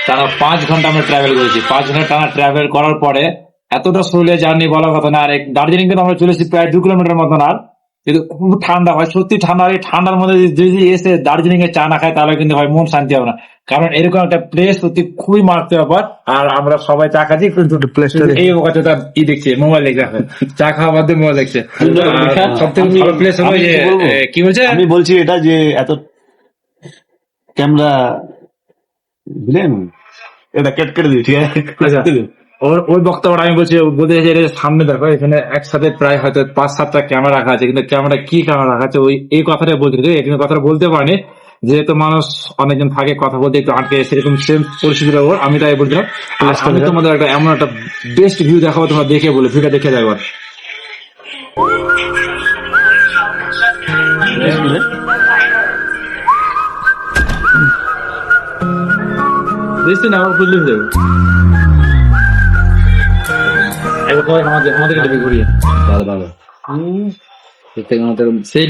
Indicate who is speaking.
Speaker 1: টানা 5 ঘন্টা আমরা ট্রাভেল করেছি। 5 ঘন্টা টানা ট্রাভেল করার পরে এতটা স্লোলি জার্নি বলার কথা না। আর দার্জিলিং কিন্তু আমরা চলেছি প্রায় 2 কিলোমিটার মতন। আর কিন্তু খুব ঠান্ডা হয়, সত্যি ঠান্ডা। এই ঠান্ডার মধ্যে যদি এসে দার্জিলিং এ চা না খায় তাহলে কিন্তু ভাই মন শান্তি হবে না। কারণ এরকম একটা প্লেস সত্যি খুবই মারাত্মক ব্যাপার। আর আমরা সবাই চা খাচ্ছি, এই বোকাচোদা দেখছে, মোবাইল দেখছে, চা খাওয়া বাদ দিয়ে মোবাইল দেখছে। সব থেকে ভালো প্লেস হলো যে কি বলছে,
Speaker 2: আমি বলছি এটা যে এত ক্যামেরা বুঝলেন, এটা কেটে দিই, ঠিক আছে?
Speaker 1: ওই বক্তব্যটা আমি বলছি, বলতে চাইছি এটা সামনে দেখো, এখানে একসাথে প্রায় হয়তো 5-7টা ক্যামেরা রাখা আছে, কিন্তু ক্যামেরা কি ক্যামেরা রাখা আছে ওই এই কথাটা বলতে চাই। এখানে কথাটা বলতে পারিনি, যেহেতু মানুষ অনেকজন থাকে কথা বলতে একটু আটকে, সেরকম সেম পরিস্থিতির ওপর আমি তাই বলছিলাম। আর আমি তোমাদের একটা এমন একটা বেস্ট ভিউ দেখাবো, তোমরা দেখে বলে ভিউটা দেখে যাবো। দেখছি না আমার বুঝলি যাবে আমাদের ঘুরিয়ে ভালো ভালো সেই